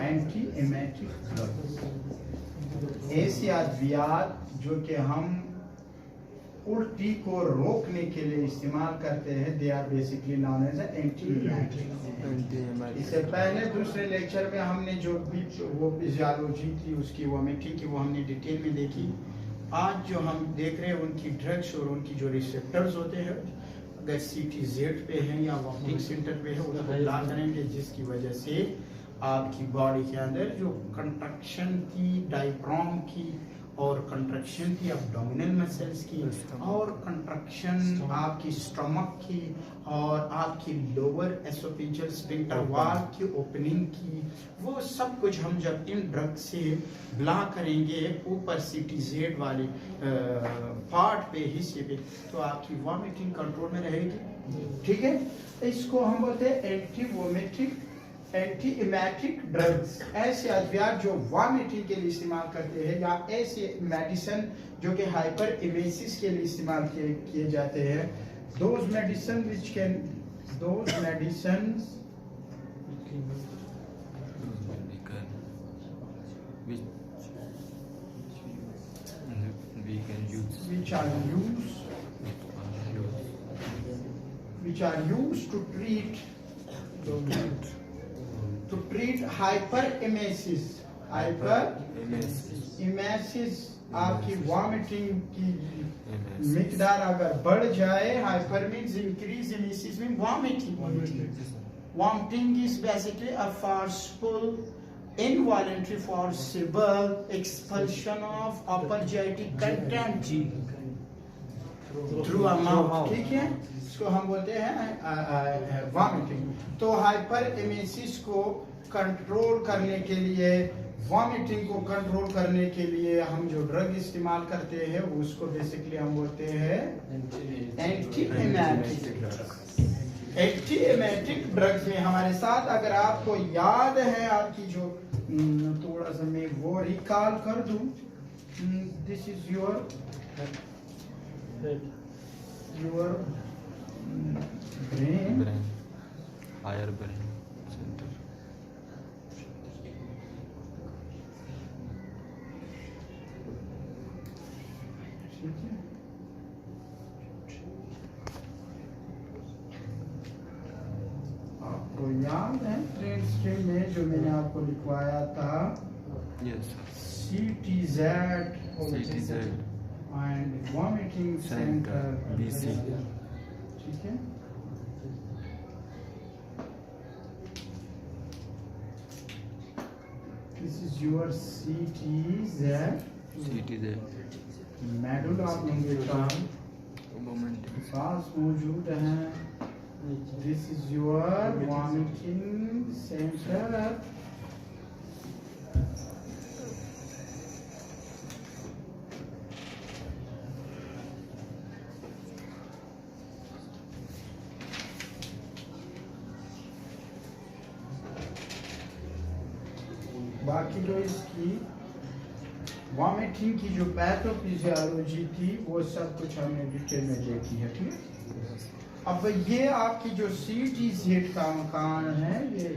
Anti emetic drugs, ऐसी अद्वियात जो कि हम उल्टी को रोकने के लिए इस्तेमाल करते हैं, they are basically known as antiemetic. इससे पहले दूसरे लेक्चर में हमने जो भी वो फिजियोलॉजी थी उसकी, वोमिटिंग की, वो हमने डिटेल में देखी। आज जो हम देख रहे हैं उनकी ड्रग्स और उनकी जो रिसेप्टर्स होते हैं, अगर CTZ पे हैं या वॉमिटिंग सेंटर पे है, उनको ब्लॉक करेंगे, जिसकी वजह से आपकी बॉडी के अंदर जो कंट्रक्शन थी डायफ्राम की और कंट्रक्शन थी एब्डोमिनल मसल्स की और कंट्रक्शन आपकी स्टमक की और आपकी लोअर एसोफेजियल स्फिंक्टर वाल्व की ओपनिंग की, वो सब कुछ हम जब इन ड्रग से ब्लॉक करेंगे ऊपर CTZ वाले पार्ट पे, हिस्से पे, तो आपकी वॉमिटिंग कंट्रोल में रहेगी। ठीक है, इसको हम बोलते हैं एंटी वोमिटिक एंटी एमेटिक ड्रग्स, ऐसे अद्वियात जो वॉमिटिंग के लिए इस्तेमाल करते हैं, या ऐसे मेडिसिन जो कि हाइपर इमेसिस के लिए इस्तेमाल किए जाते हैं। those medicines which can which are used to treat hyperemesis आपकी वॉमिटिंग की मिकदार अगर बढ़ जाए, hyper means increase, emesis mean vomiting is basically a forceful involuntary forcible expulsion of upper GI content through a mouth. ठीक है, इसको हम बोलते हैं वॉमिटिंग। तो हाइपर एमेसिस को कंट्रोल करने के लिए, वॉमिटिंग को कंट्रोल करने के लिए हम जो ड्रग इस्तेमाल करते हैं उसको बेसिकली हम बोलते हैं anti emetic drugs. Anti emetic drugs में हमारे साथ, अगर आपको याद है आपकी जो थोड़ा सा मैं वो रिकॉल कर दूं, this is your brain, higher brain centre. आपको याद है ट्रेड स्ट्रीम में जो मैंने आपको लिखवाया था, CTZ and vomiting centre BC। ठीक है, this is your CTZ medulla oblongata पास मौजूद है। This is your vomiting centre. बाकी जो इसकी वॉमिटिंग की जो पैथोफिजियोलॉजी थी वो सब कुछ हमने डिटेल में देखी है। ठीक है, अब ये आपकी जो CTZ का मकान है, ये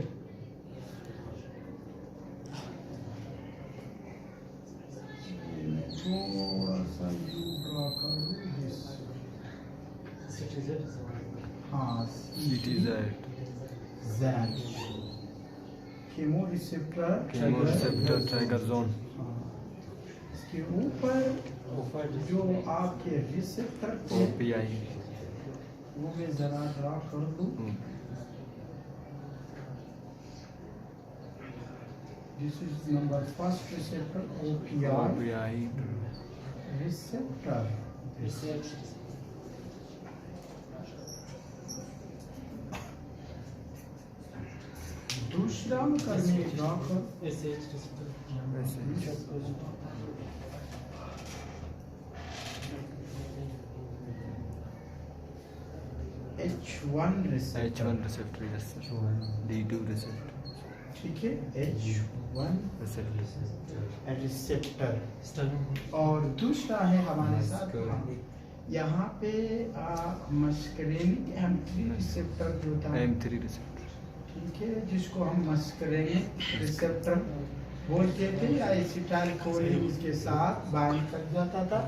थोड़ा सा यू ड्रा कर दूं, हाँ CTZ केमोरिसेप्टर ट्राइगर जोन। इसके ऊपर जो आपके रिसेप्टर OPI, वो मैं जरा ड्रा कर दूं। This is number first receptor OPI receptor. दूसरा करने ड्रा कर H1 रिसेप्टर, D2 रिसेप्टर। ठीक है, H1 रिसेप्टर। और दूसरा है हमारे साथ यहाँ पे मस्करेनिक M3 रिसेप्टर जो था, M3 रिसेप्टर। ठीक है, जिसको हम मस्करेनिक रिसेप्टर बोलते थे या एसिटाइलकोलिन इसके साथ बाइंड कर जाता था।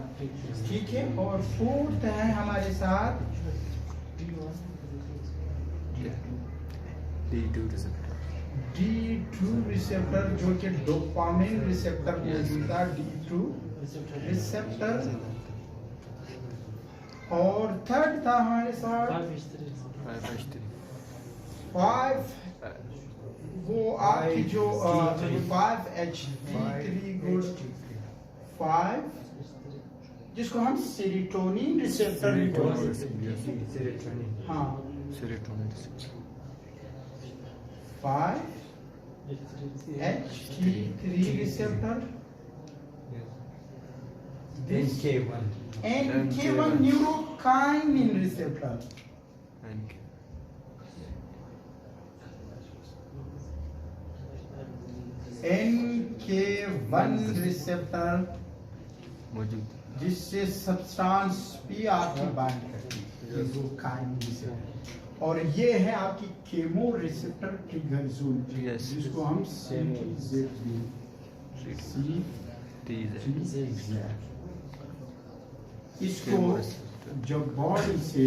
ठीक है, और फोर्थ है हमारे साथ D2 receptor. D2 रिसेप्टर, जो कि डोपामिन रिसेप्टर मौजूद था। D2 रिसेप्टर, और थर्ड था हमारे साथ 5, वो आपकी जो 5-HT3 गुड 5, जिसको हम सेरोटोनिन रिसेप्टर भी बोलते हैं। हाँ, Serotonin receptor. 5-HT3 receptor. This NK1 neurokinin receptor. And NK1 receptor, मौजूद जिससे सब्सटेंस पी आपकी बाइंड करती है, न्यूरोकाइन रिसेप्टर। और ये है आपकी chemo receptor trigger zone, Yes. जिसको हम CTZ इसको जब बॉडी से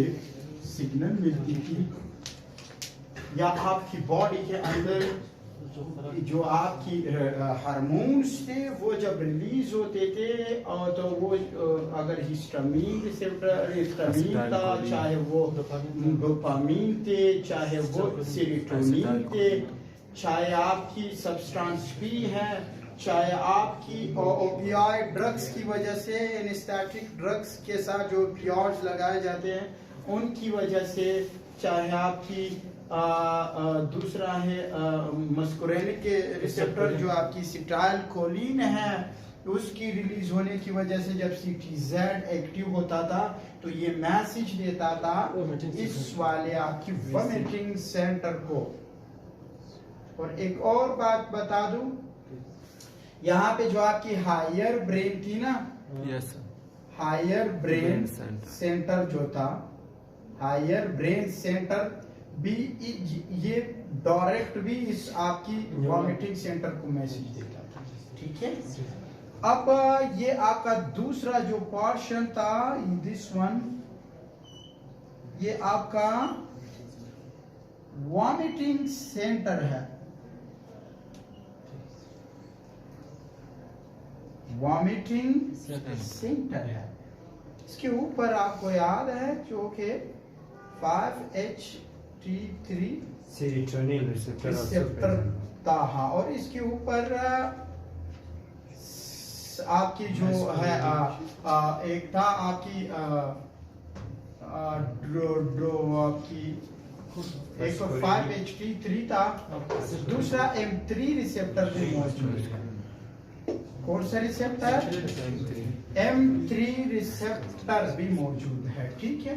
सिग्नल मिलती थी, या आपकी बॉडी के अंदर जो आपकी हार्मोन्स थे वो जब रिलीज होते थे, और तो वो अगर हिस्टामिन रिसेप्टर हिस्टामिन था, चाहे वो डोपामिन थे, चाहे वो सेरोटोनिन थे, चाहे आपकी सब्सटेंस पी है, चाहे आपकी ओपियाइड ड्रग्स की वजह से, एनेस्थेटिक ड्रग्स के साथ जो ओपियाइड्स लगाए जाते हैं उनकी वजह से, चाहे आपकी दूसरा है मस्कुरेनिक के रिसेप्टर जो आपकी एसिटाइलकोलिन है, उसकी रिलीज होने की वजह से जब CTZ एक्टिव होता था तो ये मैसेज देता था इस वाले आपकी वॉमिटिंग सेंटर को। और एक और बात बता दूं, यहाँ पे जो आपकी हायर ब्रेन थी ना, Yes. Higher brain Brain centre जो था, हायर ब्रेन सेंटर भी ये डायरेक्ट भी इस आपकी वॉमिटिंग सेंटर को मैसेज देता था। ठीक है, अब ये आपका दूसरा जो पोर्शन था, दिस वन, ये आपका वॉमिटिंग सेंटर है। वॉमिटिंग सेंटर है, इसके ऊपर आपको याद है जो कि 5-HT3 सेरोटोनिन रिसेप्टर था। हाँ, और इसके ऊपर आपकी जो है एक था आपकी आपकी एक 5-HT3 था, दूसरा M3 रिसेप्टर भी मौजूद है। कौन सा रिसेप्टर? M3 रिसेप्टर भी मौजूद है। ठीक है,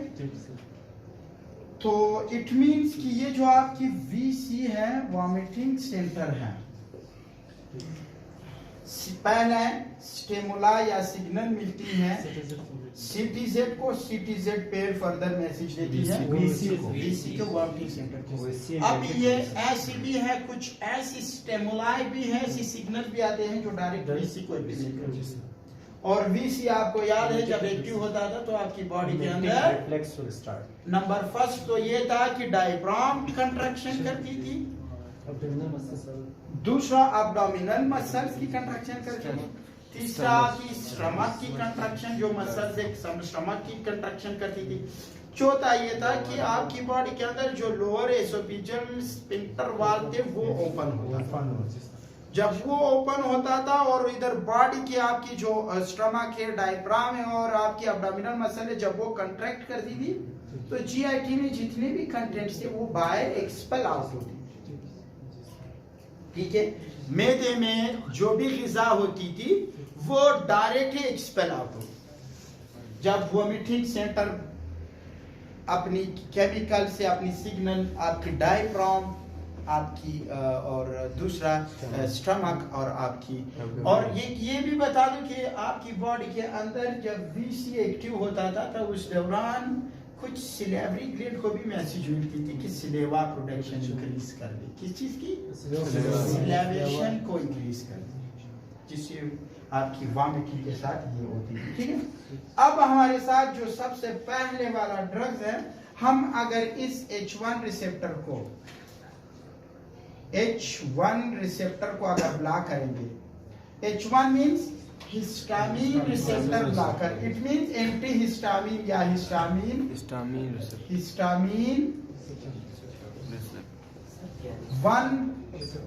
तो इट मींस कि ये जो आपकी VC है, वॉमिटिंग सेंटर है, पहले स्टिमुला या सिग्नल मिलती है CTZ को, CTZ पे फर्दर मैसेज देती है VC के वॉमिटिंग सेंटर को। अब ये ऐसी भी है, कुछ ऐसी स्टिमुलाई भी है, ऐसी सिग्नल भी आते हैं जो डायरेक्ट VC को एक्टिवेट करते हैं। और VC आपको याद है जब एक्टिव होता था तो आपकी बॉडी के अंदर reflex will start. Number first तो ये था कि डायफ्राम कंट्रैक्शन करती थी, दूसरा एब्डोमिनल मसल्स की कंट्रैक्शन करती थी, तीसरा की स्टमक की कंट्रैक्शन, जो मसल्स एक स्टमक की कंट्रैक्शन करती थी, चौथा ये था कि आपकी बॉडी के अंदर जो लोअर एसोफेजियल स्फिंक्टर वाल्व थे वो ओपन होता था। जब वो ओपन होता था और इधर बॉडी की आपकी जो स्टमक है, डायफ्राम है और आपकी एब्डोमिनल मसल है, जब वो कंट्रैक्ट करती थी तो GIT में जितने भी कंटेंट्स थे वो बाहर एक्सपेल आउट होती थी। ठीक है, मैदे में जो भी ग़िज़ा होती थी वो डायरेक्टली एक्सपेल आउट होती। जब वोमिटिंग सेंटर अपनी केमिकल से अपनी सिग्नल आपकी डायफ्राम आपकी और दूसरा स्टमक और आपकी, और ये भी बता दूं कि आपकी बॉडी के अंदर जब VC एक्टिव होता था तो उस दौरान कुछ सिलेवरी ग्लैंड को भी मैसेज मिलती थी कि सिलेवा प्रोडक्शन इंक्रीज कर दे। किस चीज की? सिलेवेशन को इंक्रीज कर दे, जिससे आपकी वॉमिटिंग के साथ ये होती है। ठीक है। अब हमारे साथ जो सबसे पहले वाला ड्रग्स है, हम अगर इस H1 रिसेप्टर को अगर ब्लॉक करेंगे, H1 means histamine receptor blocker, it means anti histamine या हिस्टामिन वन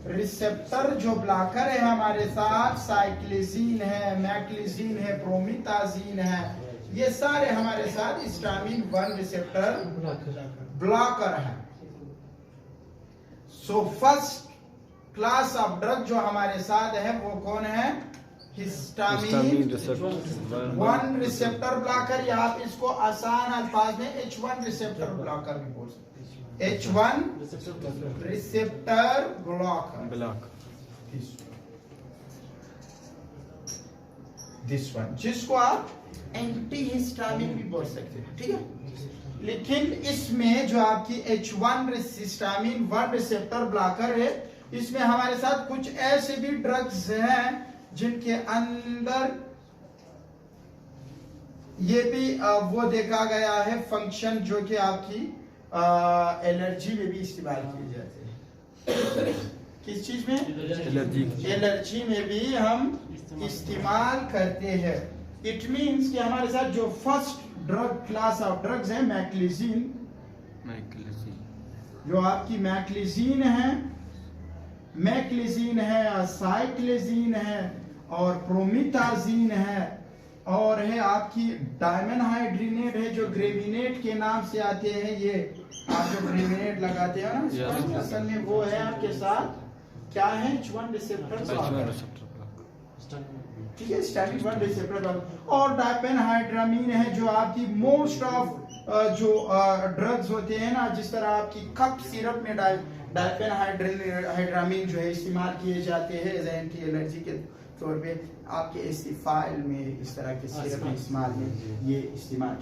रिसेप्टर जो ब्लॉकर है हमारे साथ, साइक्लिजीन है, मैक्लिजीन है, प्रोमिथाजीन है, ये सारे हमारे साथ हिस्टामिन वन रिसेप्टर ब्लॉकर है। So first class of drug जो हमारे साथ है वो कौन है? हिस्टामिन वन रिसेप्टर ब्लॉकर, या आप इसको आसान अल्फाज में H1 रिसेप्टर ब्लॉकर भी बोल सकते हैं। H1 receptor blocker, this one, जिसको आप एंटी हिस्टामिन भी बोल सकते हैं। ठीक है। लेकिन इसमें जो आपकी H1 histamine one receptor blocker है, इसमें हमारे साथ कुछ ऐसे भी ड्रग्स हैं जिनके अंदर ये भी वो देखा गया है फंक्शन, जो कि आपकी एलर्जी में भी इस्तेमाल किए जाते हैं। किस चीज में? एलर्जी में भी हम इस्तेमाल करते हैं। इट मींस कि हमारे साथ जो first drug class of drugs है मैक्लिजीन, जो आपकी मैक्लिजीन है, साइक्लिजीन है और प्रोमिथाजीन है, और है आपकी डायमेनहाइड्रिनेट है, जो ग्रेविनेट के नाम से आते हैं। ये आप जो ग्रेविनेट लगाते हैं ना, असल में वो है आपके साथ क्या है? H1 receptor blocker. ठीक है, स्टैटिक वन रिसेप्टर ब्लॉकर। और डायपेनहाइड्रामीन है, जो आपकी मोस्ट ऑफ जो ड्रग्स होते हैं ना, जिस तरह आपकी कफ सिरप में डायपेनहाइड्रामीन जो है इस्तेमाल किए जाते हैं एज एंटी एलर्जी के तौर पे, आपके एसिफाइल में इस तरह के सिरप इस्तेमाल में ये इस्तेमाल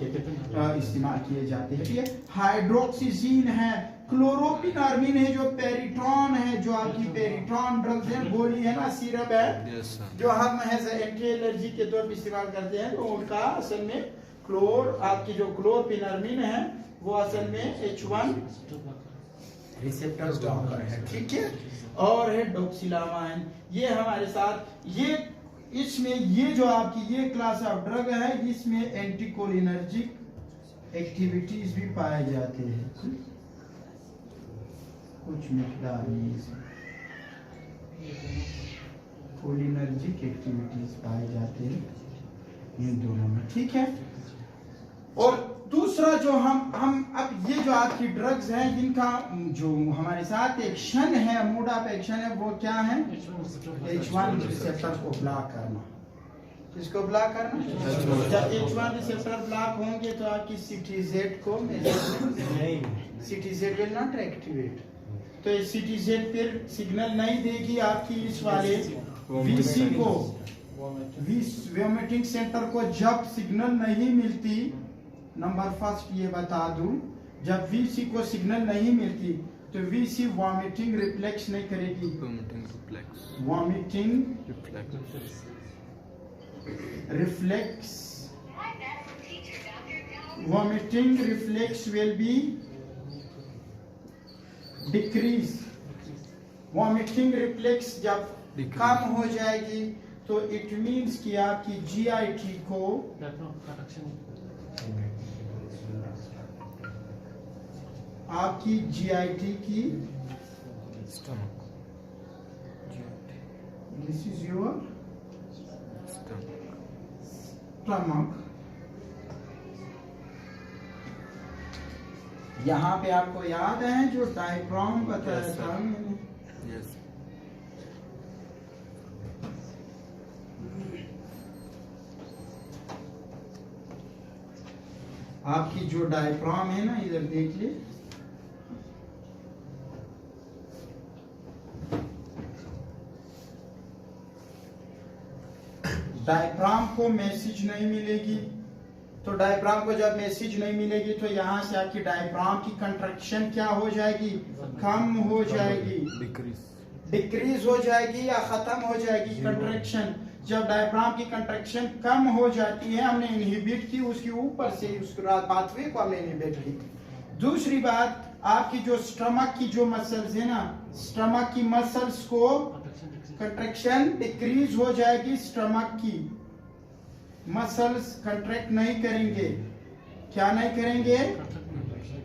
किए जाते हैं। ठीक है। हाइड्रोक्सीजीन है, क्लोरोपिनार्मिन है, जो पेरिट्रॉन है, जो आपकी पेरिट्रॉन ड्रग्स है, गोली है ना, सिरप है, जो हम एज एंटी एलर्जी के तौर पे इस्तेमाल करते हैं, तो उनका असल में आपकी जो क्लोरोपिनार्मिन है वो असल में H1 रिसेप्टर ब्लॉकर है। ठीक है। और है डोक्सिलामाइन, ये हमारे साथ इसमें ये जो आपकी ये क्लास ऑफ ड्रग है, इसमें एंटीकोलिनर्जिक एक्टिविटीज भी पाए जाते हैं, कुछ मिकदार में कोलिनर्जिक एक्टिविटीज पाए जाते हैं इन दोनों में। ठीक है। और दूसरा जो हम अब ये जो आपकी ड्रग्स हैं, जिनका जो हमारे साथ एक्शन है, मोड ऑफ एक्शन है, वो क्या है? H1 रिसेप्टर को ब्लॉक करना। किसको ब्लॉक करना? जब H1 रिसेप्टर ब्लॉक होंगे तो आपकी CTZ को CTZ विल नॉट एक्टिवेट, तो CTZ फिर सिग्नल नहीं देगी आपकी इस वाले VC को, वोमिटिंग सेंटर को। जब सिग्नल नहीं मिलती, नंबर फर्स्ट ये बता दूं, जब VC को सिग्नल नहीं मिलती तो VC वॉमिटिंग रिफ्लेक्स नहीं करेगी। Vomiting reflex will be decrease. Vomiting reflex जब कम हो जाएगी तो इट मीन्स कि आपकी GIT को GIT की दिस इज योर स्टमक। यहाँ पे आपको याद है जो डायग्राम बताया था मैंने? आपकी जो डायफ्राम है ना, इधर देखिए, डायफ्राम को मैसेज नहीं मिलेगी, तो डायफ्राम को जब मैसेज नहीं मिलेगी तो यहाँ से आपकी डायफ्राम की कंट्रैक्शन क्या हो जाएगी, कम हो जाएगी, डिक्रीज हो जाएगी या खत्म हो जाएगी कंट्रैक्शन। जब डायफ्राम की कंट्रैक्शन कम हो जाती है, हमने इनहिबिट की उसके ऊपर से, उस पाथवे को हमने इनहिबिट की। दूसरी बात, आपकी जो स्टमक की जो मसल्स है ना, स्टमक की मसल्स को कंट्रैक्शन डिक्रीज हो जाएगी, स्टमक की मसल्स कंट्रैक्ट नहीं करेंगे। क्या नहीं करेंगे?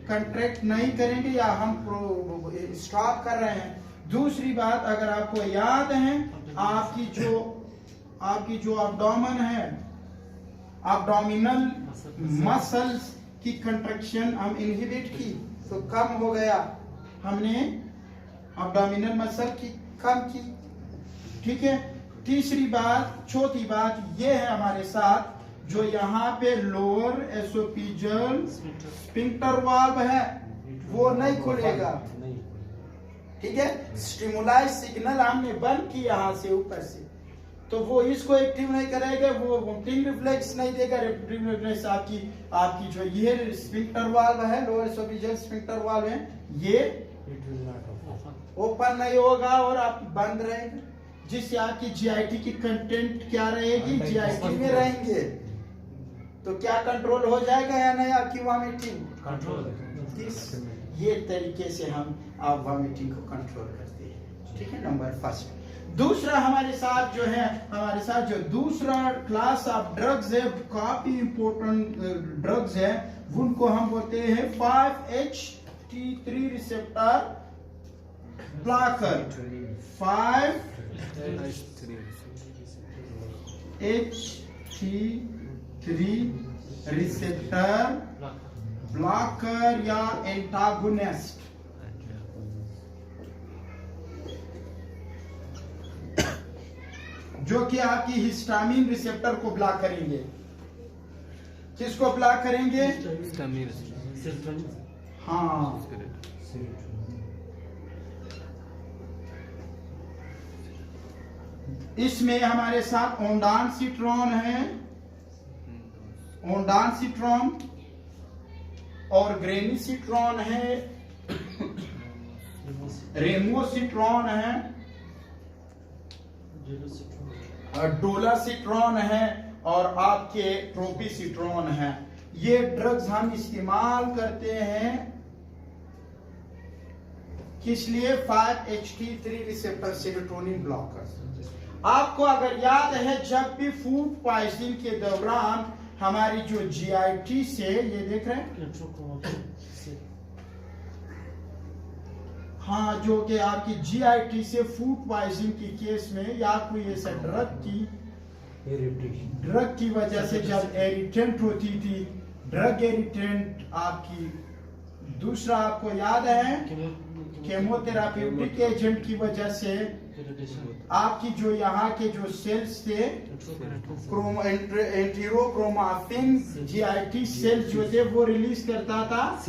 कंट्रैक्ट नहीं करेंगे या हम स्टॉप कर रहे हैं। दूसरी बात, अगर आपको याद है, आपकी जो एब्डोमेन है, एब्डोमिनल मसल्स की कंट्रैक्शन हम इनहिबिट की तो कम हो गया, हमने एब्डोमिनल मसल की कम की। ठीक है। तीसरी बात, चौथी बात ये है हमारे साथ, जो यहाँ पे लोअर एसोफेजियल स्फिंक्टर वाल्व है वो नहीं खुलेगा। ठीक है। स्टिमुलाई सिग्नल हमने बंद की यहाँ से ऊपर से, तो वो इसको एक्टिव नहीं करेगा, वो वोमिटिंग रिफ्लेक्स नहीं देगा। वोमिटिंग रिफ्लेक्स आपकी जो ये स्फिंक्टर वाल्व है, लोअर एसोफेजियल स्फिंक्टर वाल्व है, ये ओपन नहीं होगा और आप बंद रहेगा, जिससे आपकी जीआईटी की कंटेंट क्या रहेगी, जीआईटी में रहेंगे। तो क्या कंट्रोल हो जाएगा या नहीं आपकी वॉमिटिंग? कंट्रोल। ये तरीके से हम आप वॉमिटिंग को कंट्रोल करते हैं। ठीक है, नंबर फर्स्ट। दूसरा हमारे साथ जो दूसरा क्लास ऑफ ड्रग्स है, काफी इंपॉर्टेंट ड्रग्स है, उनको हम बोलते हैं 5-HT3 receptor blocker. 5-HT3 receptor blocker या एंटागोनिस्ट। जो कि आपकी हिस्टामिन रिसेप्टर को ब्लॉक करेंगे। किसको ब्लॉक करेंगे? हाँ, इसमें हमारे साथ ओंडानसिट्रॉन है, ओंडानसिट्रॉन और ग्रेनिसिट्रॉन है, रेमोसिट्रॉन है, डोलासिट्रॉन है और आपके ट्रोपिसिट्रॉन है। ये ड्रग्स हम इस्तेमाल करते हैं किस लिए? 5-HT3 receptor serotonin blocker. आपको अगर याद है, जब भी फूड पॉइजनिंग के दौरान हमारी जो जीआईटी से, ये देख रहे हैं, हाँ, जो कि आपकी जीआईटी से फूड पॉइजनिंग की केस में या कोई ऐसा ड्रग की वजह से जब इरिटेंट होती थी, ड्रग इरिटेंट आपकी, दूसरा आपको याद है केमोथेराप्यूटिक एजेंट की वजह से आपकी जो यहाँ के जो सेल्स थे, एंटीरोक्रोमाफिन जीआईटी सेल्स जो थे वो रिलीज करता था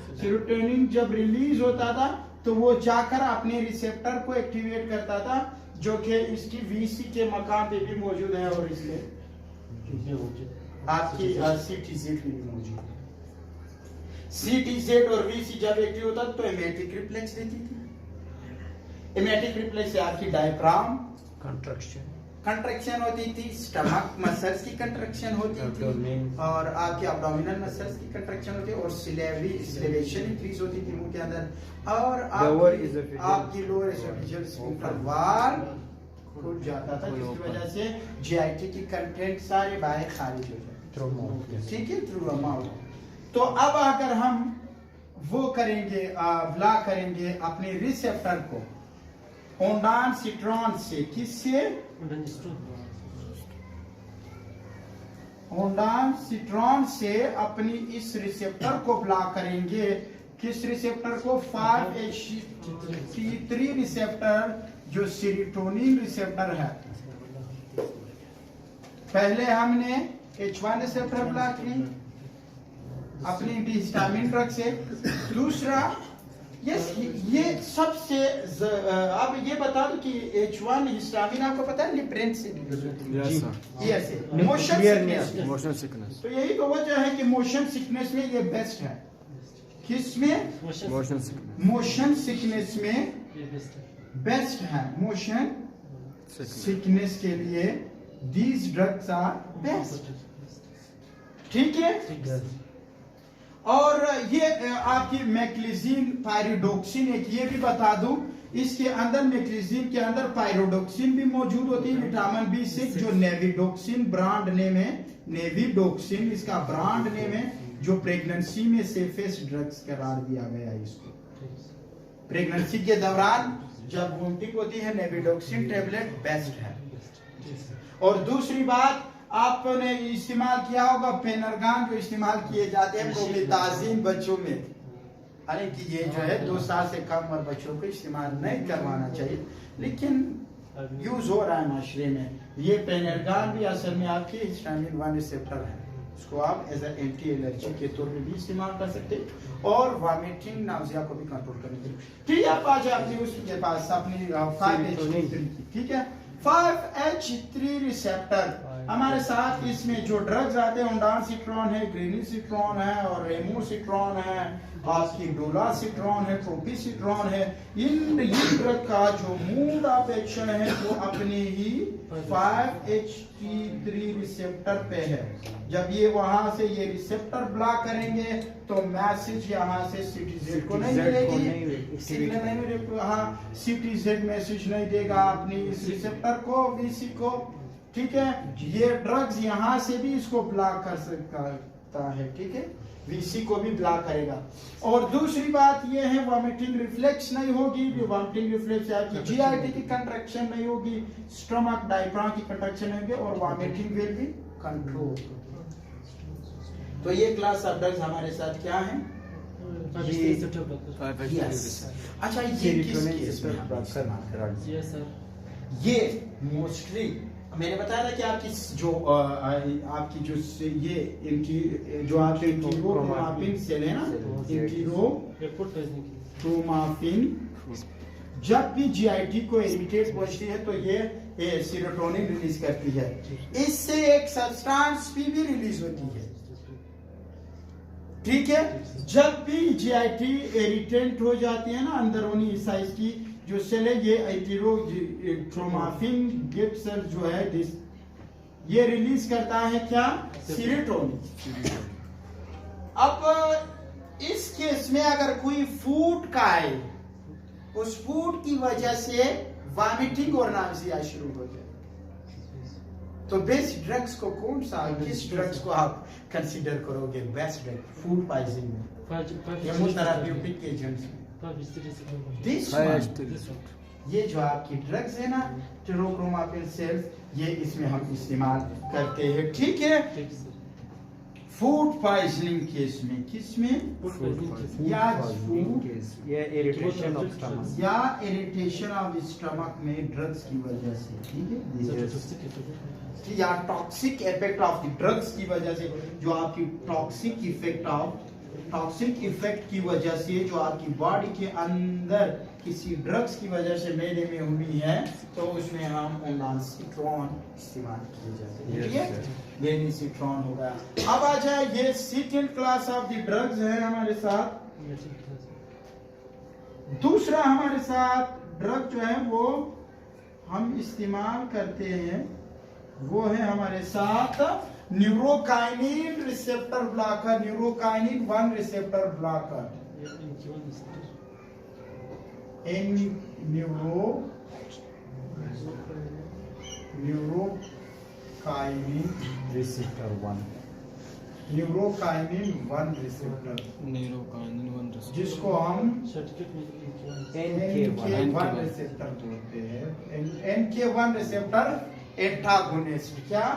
सेरोटोनिन जब रिलीज होता था तो वो जाकर अपने रिसेप्टर को एक्टिवेट करता था, जो कि इसकी वीसी के मकाम पे भी मौजूद है और इसलिए आपकी सीटीजेड भी मौजूद है। सीटीजेड और वीसी जब एक्टिव होता तो एमेटिक रिफ्लेक्स देती थी। एमेटिक रिफ्लेक्स से आपकी डायफ्राम कंट्रैक्शन होती थी, स्टमक मसल्स की कंट्रैक्शन होती थी और आपके एब्डोमिनल मसल्स की कंट्रैक्शन होती थी और सिलेवेशन इंक्रीज होती थी मुंह के अंदर, और आपकी लोअर एसोफेजियल स्फिंक्टर वाल्व खुल जाता था, जिसकी वजह से जीआईटी की कंटेंट सारे बाहर खारिज हो जाते। ठीक है, थ्रू माउथ। तो अब अगर हम वो करेंगे, ब्लॉक करेंगे अपने रिसेप्टर को ओंडानसिट्रॉन से, किससे? ओंडानसिट्रॉन से अपनी इस रिसेप्टर को ब्लॉक करेंगे। किस रिसेप्टर को? 5-HT3 रिसेप्टर, जो सेरोटोनिन रिसेप्टर है। पहले हमने H1 रिसेप्टर ब्लॉक की अपनी एंटीहिस्टामिन ड्रग से, दूसरा यस ये सबसे अब ये बता दो कि H1 हिस्टामिन आपको पता है लिप्रेन से रिलीज होती है। Yes, sir. ये से मोशन सिकनेस, मोशन सिकनेस, तो यही तो वजह है कि मोशन सिकनेस में ये बेस्ट है। किस में? मोशन सिकनेस, मोशन सिकनेस में बेस्ट है। मोशन सिकनेस के लिए दीज ड्रग्स आर बेस्ट। ठीक है। और ये आपकी मैक्लिजीन पायरिडोक्सिन, एक ये भी बता दूं, इसके अंदर मैक्लिजीन के अंदर पायरिडोक्सिन भी मौजूद होती है, विटामिन B6 जो नेविडोक्सिन ब्रांड नेम है, नेविडोक्सिन इसका ब्रांड नेम है, जो प्रेगनेंसी में सेफेस्ट ड्रग्स करार दिया गया है इसको। प्रेगनेंसी के दौरान जब वोमिटिंग होती है नेविडोक्सिन टेबलेट बेस्ट है। और दूसरी बात, आपने इस्तेमाल किया होगा पेनरगान जो इस्तेमाल किए जाते हैं प्रोमेथाजिन बच्चों में, हालांकि ये जो है 2 साल से कम उम्र बच्चों को इस्तेमाल नहीं करवाना चाहिए, लेकिन यूज हो रहा है माशरे में। ये पेनरगान भी असल में आपकी हिस्टामिन 1 रिसेप्टर है, इसको आप एज एंटी एलर्जी के तौर पे भी इस्तेमाल कर सकते हैं और वॉमिटिंग नाउजिया को भी कंट्रोल करने के लिए। ठीक है, आप आ जाए अपनी उसके पास अपनी 5H3 ठीक है। 5H3 रिसेप्टर हमारे साथ इसमें जो ड्रग्स आते हैं ओंडानसिट्रॉन है, ग्रेनिसिट्रॉन है और रेमोसिट्रॉन है, आपकी डोलासिट्रॉन है, प्रोपिसिट्रॉन है। इन ड्रग का जो मोड ऑफ एक्शन है वो अपने ही 5H3 रिसेप्टर पे है। जब ये वहां से ये रिसेप्टर ब्लॉक करेंगे तो मैसेज यहाँ से सिटीजेड को नहीं मिलेगी, सिग्नल नहीं मिलेगा, हाँ सिटीजेड मैसेज नहीं देगा अपनी इस रिसेप्टर को, VC को। ठीक है, ये ड्रग्स यहाँ से भी इसको ब्लॉक कर सकता है। ठीक है, VC को भी ब्लॉक करेगा। और दूसरी बात ये है वॉमिटिंग रिफ्लेक्स नहीं होगी। वॉमिटिंग रिफ्लेक्स आपकी GIT की कंट्रैक्शन नहीं होगी, स्टमक डायफ्राम की कंट्रैक्शन नहीं होगी और वॉमिटिंग विल बी कंट्रोल। तो ये क्लास ऑफ ड्रग्स हमारे साथ क्या है? अच्छा, ये किस केस में हम इस्तेमाल करेंगे? ये मोस्टली मैंने बताया था कि आपकी जो आपकी जो ये जो आपके इंटीरोक्रोमाफिन सेल है ना, इंटीरोक्रोमाफिन जब भी GIT को इरिटेट पहुंचती है तो ये सीरोटोनिन रिलीज करती है, इससे एक सब्सटेंस भी रिलीज होती है। ठीक है, जब भी GIT इरिटेंट हो जाती है ना, अंदरूनी साइज की जो सेल है, ये इंटीरोक्रोमाफिन गेट सेल जो है ये रिलीज करता है क्या? सीरोटोनिन। अब इस केस में अगर कोई फूड खाए, उस फूड की वजह से वॉमिटिंग और नाउजिया शुरू हो जाए, तो बेस्ट ड्रग्स को कौन सा, किस ड्रग्स को आप कंसीडर करोगे बेस्ट ड्रग फूड पॉइजनिंग में, केमोथेराप्यूटिक एजेंट्स में? दिस ये जो आपकी ड्रग्स है ना, टेरोक्रोमाफिन सेल्स, ये इसमें हम इस्तेमाल करते हैं। ठीक है, फूड पॉइजनिंग केस में, किसमें? या ये इरिटेशन ऑफ स्टमक या इरिटेशन ऑफ स्टमक में ड्रग्स की वजह से। ठीक है, या toxic effect of the drugs की वजह से, जो आपकी टॉक्सिक इफेक्ट की वजह से जो आपकी बॉडी के अंदर किसी ड्रग्स की वजह से मेरे में हुई है, तो उसमें हम ओंडानसिट्रॉन इस्तेमाल किए जाते हैं। ठीक है, लेनिसिट्रॉन होगा। अब आ जाए, ये second class of the drugs है हमारे साथ। दूसरा हमारे साथ ड्रग जो है वो हम इस्तेमाल करते हैं, वो है हमारे साथ neurokinin receptor blocker, neurokinin 1 receptor blocker, neurokinin receptor 1, neurokinin 1 receptor, जिसको हम NK1 रिसेप्टर बोलते हैं। NK1 रिसेप्टर एंटागोनिस्ट, क्या?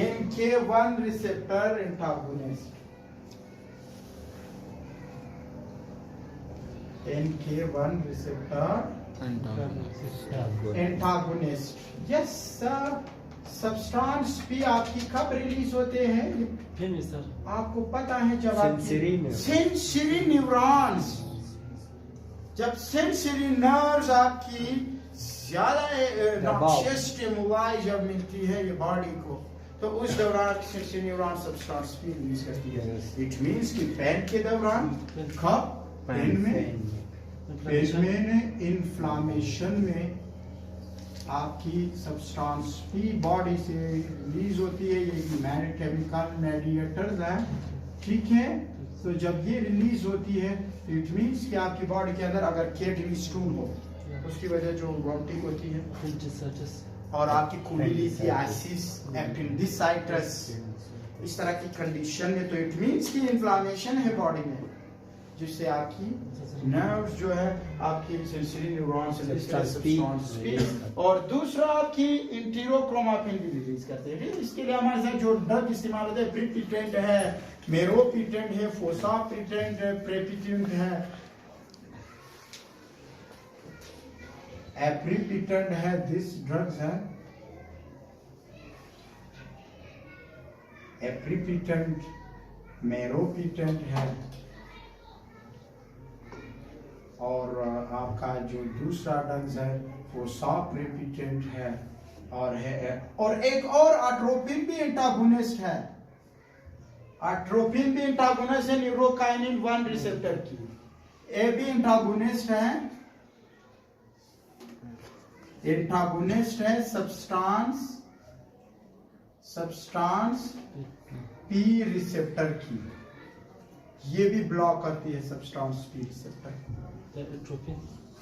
NK1 receptor antagonist, NK1 receptor antagonist. Yes sir, substance भी आपकी कब रिलीज होते हैं? आपको पता है जब सेंसरी न्यूरॉन्स, जब सेंसरी नर्व्स आपकी ज्यादा नॉक्शियस स्टिमुलाई जब मिलती है ये बॉडी को, तो उस दौरान सेंसरी न्यूरॉन सब्सटेंस भी रिलीज करती है। इट मींस कि पेन के दौरान, कब? पेन में इन्फ्लामेशन में आपकी सब्सटेंस भी बॉडी से रिलीज होती है। ये केमिकल मेडिएटर्स हैं, ठीक है। तो जब ये रिलीज होती है इट मींस कि आपकी बॉडी के अंदर अगर किडनी स्टोन हो उसकी वजह जो वोमिटिंग होती है, और आपकी कोलिलिसिस, एपेंडिसाइटिस, इस तरह की कंडीशन में, तो इट मींस कि इन्फ्लामेशन है बॉडी में, जिससे आपकी नर्व्स जो है आपकी सेंसरी न्यूरॉन्स, और दूसरा आपकी इंटीरोक्रोमाटिन भी रिलीज करते हैं। इसके लिए हमारे साथ जो ड्रग इस्तेमाल होते हैं, प्रीपिटेंट है, मेरोपिटेंट है, फोसापिटेंट है, प्रेपिटेंट है, एप्रीपिटेंट है, दिस ड्रग्स है एप्रीपिटेंट, मेरोपिटेंट है, और आपका जो दूसरा ड्रग्स है वो सॉप्रेपिटेंट है, और एक और अट्रोपिन भी एंटागोनिस्ट है। अट्रोपिन भी एंटागोनिस्ट है न्यूरोकाइनिन 1 रिसेप्टर की, ये भी एंटागोनिस्ट है, एंटागोनिस्ट है सब्सटेंस पी रिसेप्टर की, ये भी ब्लॉक करती है सब्सटेंस पी रिसेप्टर,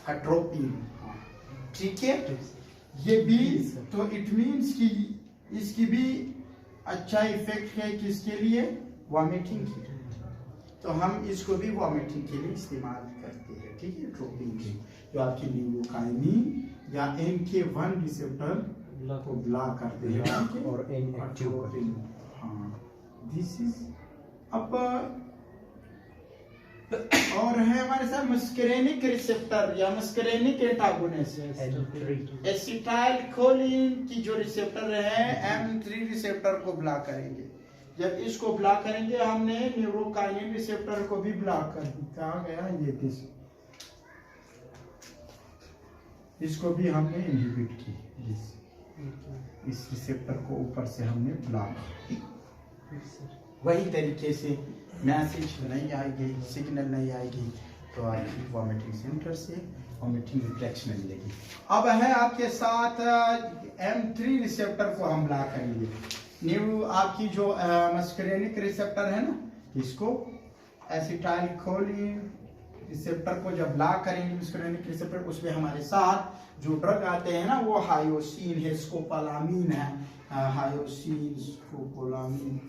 एट्रोपिन, ठीक है। ये भी, तो इट मींस कि इसकी भी अच्छा इफेक्ट है किसके लिए? वॉमिटिंग के लिए, तो हम इसको भी वॉमिटिंग के लिए इस्तेमाल करते हैं, ठीक है। एट्रोपिन की जो आपकी न्यूरोकाइनिन या NK1 रिसेप्टर को ब्लॉक करते हैं, और एट्रोपिन, हाँ, दिस इज अब। और है हमारे साथ मस्करेनिक रिसेप्टर या मस्करेनिक एंटागोनिस्ट, एसिटाइल कोलिन की जो रिसेप्टर है M3 रिसेप्टर को ब्लॉक करेंगे। जब इसको ब्लॉक करेंगे, हमने न्यूरोकाइनिन रिसेप्टर को भी ब्लॉक कर दी, कहा गया ये दिस, इसको भी हमने इनहिबिट की, इस रिसेप्टर को ऊपर से हमने ब्लॉक। वही तरीके से मैसेज नहीं आएगी, सिग्नल नहीं आएगी, तो आपकी वॉमिटिंग सेंटर से वॉमिटिंग रिफ्लेक्स में मिलेगी। अब है आपके साथ M3 रिसेप्टर को हम ब्लॉक करेंगे। न्यू आपकी जो मस्करेनिक रिसेप्टर है ना, इसको एसिटाइल कोलिन रिसेप्टर को जब ब्लॉक करेंगे मस्करेनिक रिसेप्टर, उसमें हमारे साथ जो ड्रग आते हैं ना वो हायोसिन है, स्कोपोलामीन है, हायोसिन, स्कोपोलामीन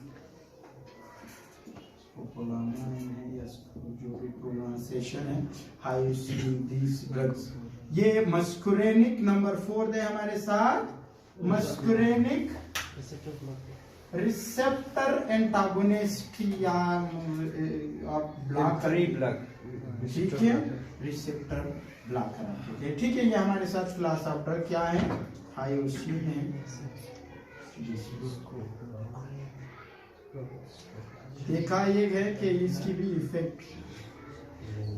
है, या जो भी प्रोनाउंसिएशन है, हायोसिन, दिस ड्रग्स। ये मस्करेनिक नंबर 4 दे हमारे साथ, मस्करेनिक रिसेप्टर एंटागोनिस्ट या आप ब्लॉक, ठीक है, रिसेप्टर ब्लॉक कराते, ठीक है। ये हमारे साथ क्लास ऑफ ड्रग क्या है? हायोसिन है, देखा ये है कि इसकी भी इफेक्ट,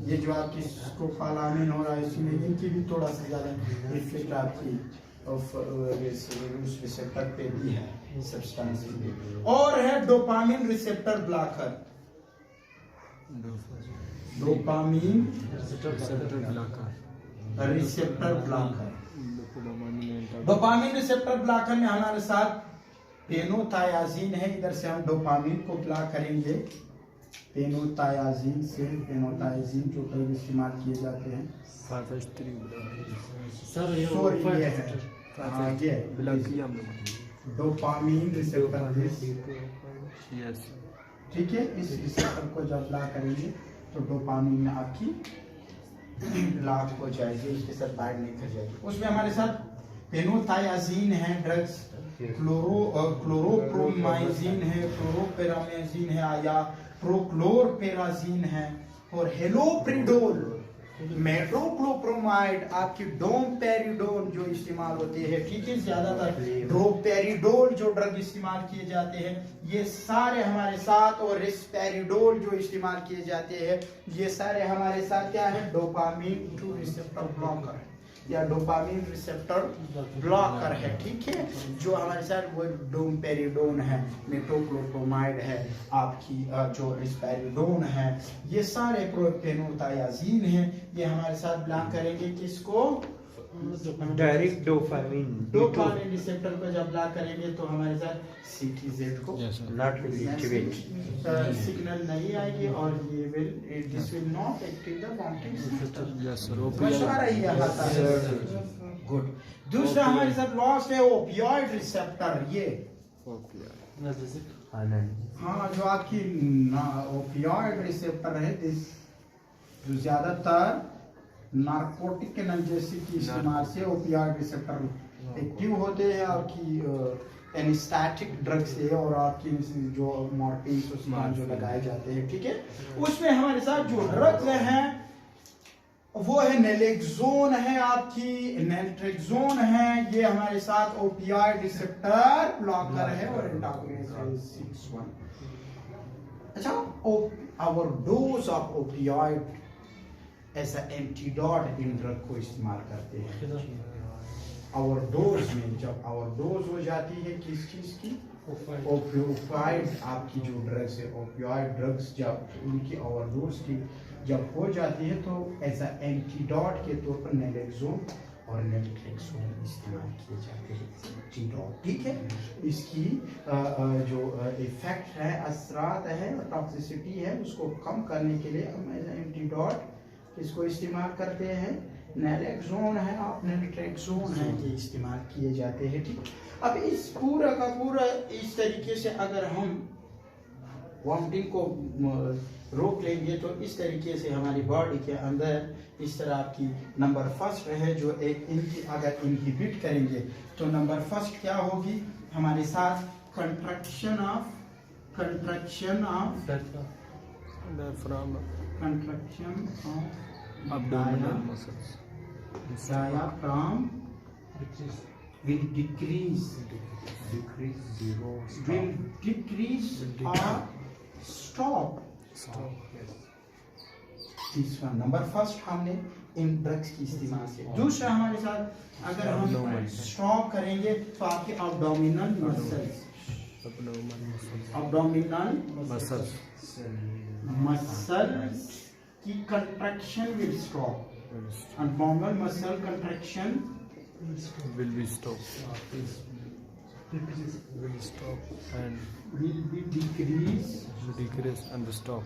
ये जो आपकी स्कोपोलामीन हो रहा है इसमें, इनकी भी थोड़ा सा ज्यादा इफेक्ट आपकी उस रिसेप्टर पे भी है, सब्सटेंस पे। और है dopamine receptor blocker, dopamine receptor blocker. Dopamine receptor blocker में हमारे साथ पेनोथायाजीन है, इधर से हम डोपामिन को ब्लॉक करेंगे, पेनोथायाजीन से, पेनोथायाजीन जो कई इस्तेमाल किए जाते हैं। सर ये है डोपामिन रिसेप्टर, ठीक है। इस रिसेप्टर को जब ब्लॉक करेंगे तो डोपामिन आपकी ब्लॉक हो जाएगी, इसके साथ बाइंड नहीं कर जाएगी। उसमें हमारे साथ पेनोथायाजीन है ड्रग्स, क्लोरोप्रोमाइजिन है, क्लोरोपेरामाइजिन है, या प्रोक्लोरपेराजीन है, और हेलोप्रिडोल मेट्रोक्लोप्रोमाइड आपकी डोमपेरिडोन जो इस्तेमाल होते हैं, ठीक है, ज्यादातर ड्रोपेरिडोल जो ड्रग इस्तेमाल किए जाते हैं ये सारे हमारे साथ, और रिस्पेरिडोल जो इस्तेमाल किए जाते हैं ये सारे हमारे साथ क्या है, डोपामिन 2 रिसेप्टर ब्लॉकर है या डोपामिन रिसेप्टर ब्लॉकर है, ठीक है, जो हमारे साथ वो डोमपेरिडोन है, मेट्रोक्लोप्रोमाइड है, आपकी जो रिस्पेरिडोन है, ये सारे प्रोपेनोथायाजीन है, ये हमारे साथ ब्लॉक करेंगे किसको, डायरेक्ट डोपामिन डोपामिन रिसेप्टर को जब ब्लॉक करेंगे तो हमारे साथ सीटीजेड को नॉट विल एक्टिवेट, सिग्नल नहीं आएगी और ये this will not active the wanting system. Yes sir, मशवरा ही आता है। गुड। दूसरा हमारे साथ लॉस्ट है ओपियोइड रिसेप्टर, ये हाँ जो आपकी ओपियोइड रिसेप्टर है, जो ज्यादातर नार्कोटिक एनाल्जेसिक के इस्तेमाल से ओपियोइड रिसेप्टर एक्टिव होते हैं, आपकी एनेस्थेटिक ड्रग से और आपकी जो मॉर्फिन जो लगाए जाते हैं, ठीक है, उसमें हमारे साथ जो ड्रग्स हैं वो है नेलेक्सोन है, आपकी नेल्ट्रेक्सोन है, ये हमारे साथ ओपियोइड रिसेप्टर ब्लॉकर है और एंटागोनिस्ट है 6-1। अच्छा, आवर डोज ऑफ ओपियोइड ऐसा एंटीडोट इन ड्रग को इस्तेमाल करते हैं। आवर डोज में जब आवर डोज हो जाती है किस चीज की, ओपियोइड आपकी जो ड्रग्स है, ओपियोइड ड्रग्स जब उनकी आवर डोज की जब हो जाती है तो ऐसा एंटीडोट के तौर पर नेलेक्सोन और नेल्ट्रेक्सोन इस्तेमाल किए जाते हैं, एंटीडोट, ठीक है। इसकी जो इफेक्ट है, असरात है, टॉक्सिसिटी है, उसको कम करने के लिए हम एज एंटीडोट इसको इस्तेमाल करते हैं, नेलेक्सोन है और नेल्ट्रेक्सोन है, ये इस्तेमाल किए जाते हैं, ठीक। अब इस पूरा का पूरा इस तरीके से अगर हम वॉमिटिंग को रोक लेंगे तो इस तरीके से हमारी बॉडी के अंदर इस तरह आपकी नंबर फर्स्ट है जो एक इनकी अगर इनहिबिट करेंगे तो नंबर फर्स्ट क्या होगी हमारे साथ, construction of diaphragm, contraction of abdominal muscles, diaphragm will decrease zero, will decrease or stop। तीसरा नंबर फर्स्ट हमने इन ड्रग्स की इस्तेमाल से। दूसरा हमारे साथ अगर हम स्टॉप करेंगे तो आपके abdominal muscles की contraction will stop, abdominal muscle contraction will be stopped and will be decrease and stop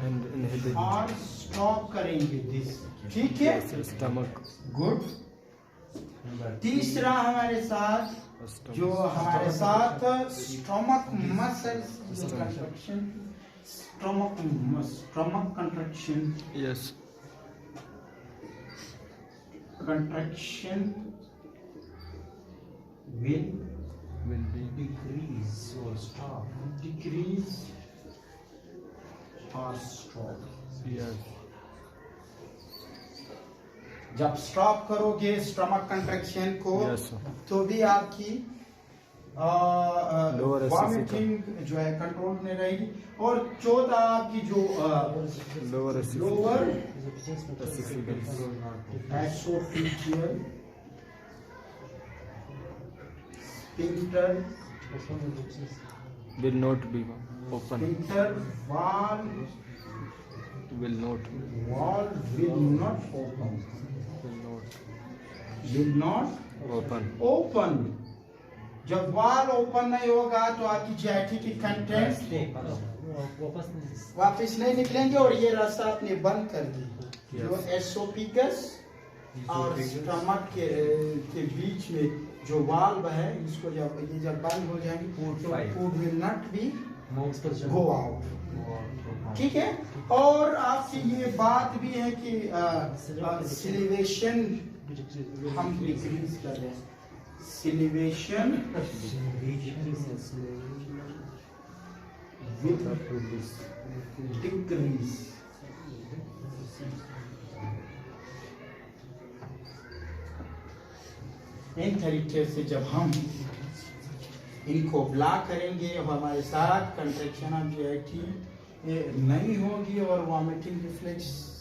and inhibit और stop करेंगे दिस, ठीक है, stomach, गुड। तीसरा हमारे साथ जो हमारे साथ stomach muscles construction, stomach construction, yes, contraction will be decrease or stop, or stop। yes, जब स्टॉप करोगे स्टमक कंट्रक्शन को yes sir. तो भी आपकी वॉमिटिंग जो है कंट्रोल में रहेगी। और चौथा आपकी जो lower lower esophageal oesophageal sphincter will not be open, sphincter wall will not will not open। जब वॉल ओपन नहीं होगा तो आपकी जैठी की कंटेंट वापस नहीं निकलेंगे और ये रास्ता आपने बंद कर दी। जो एसोफेगस और स्टमक के बीच में जो वाल्व है इसको जब बंद हो जाएंगे तो food will not be go out, ठीक है। और आपकी ये बात भी है कि सिलिवेशन हम डिक्रीज कर रहे हैं, सिलिवेशन डिक्रीज इन तरीके से जब हम इनको ब्लॉक करेंगे और हमारे साथ कंट्रैक्शन ऑफ जीआईटी ये नहीं होगी और वॉमिटिंग रिफ्लेक्स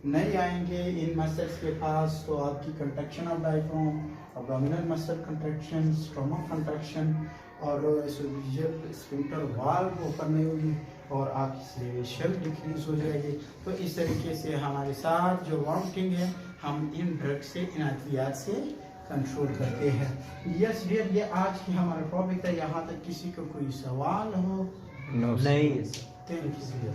नहीं आएंगे इन मसल्स के पास, तो आपकी contraction of diaphragm, abdominal muscle contraction, stomach contraction और स्फिंक्टर वाल्व ओपन नहीं होगी और आपकी शेल्फ डिक्रीज हो जाएगी। तो इस तरीके से हमारे साथ जो वॉमिटिंग है हम इन ड्रग से, इन अद्वियात से कंट्रोल करते हैं। यस डियर, ये आज की हमारा टॉपिक था। यहाँ तक किसी को कोई सवाल हो? No. नहीं। Thank you.